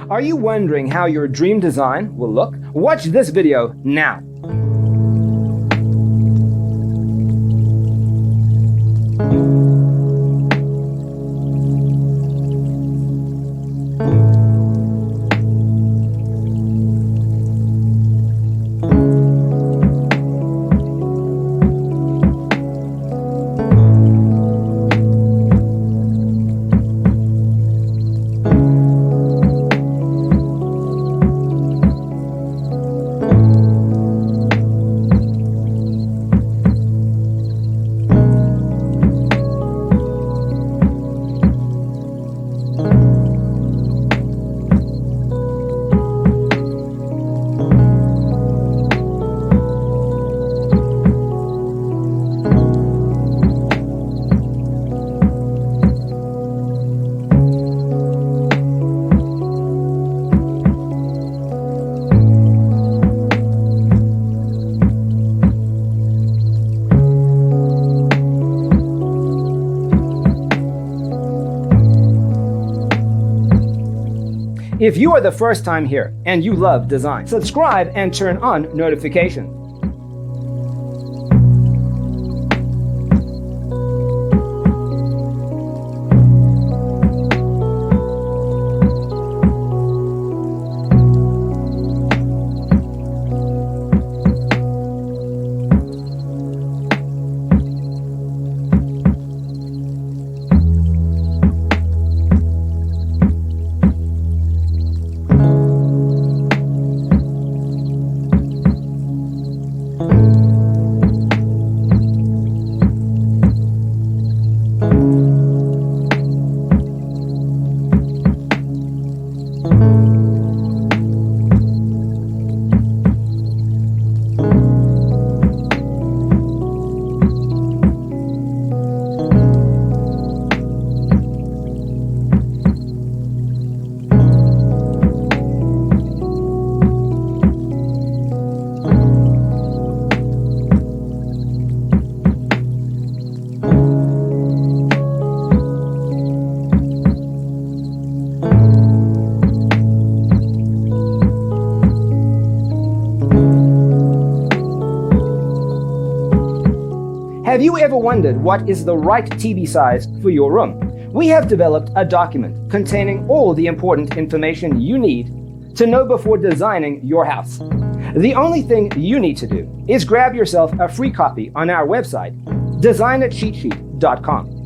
Are you wondering how your dream design will look? Watch this video now. If you are the first time here and you love design, subscribe and turn on notifications. Have you ever wondered what is the right TV size for your room? We have developed a document containing all the important information you need to know before designing your house. The only thing you need to do is grab yourself a free copy on our website, designercheatsheet.com.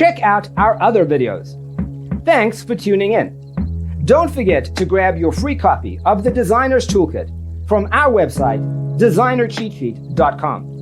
Check out our other videos. Thanks for tuning in. Don't forget to grab your free copy of the Designer's Toolkit from our website, designercheatsheet.com.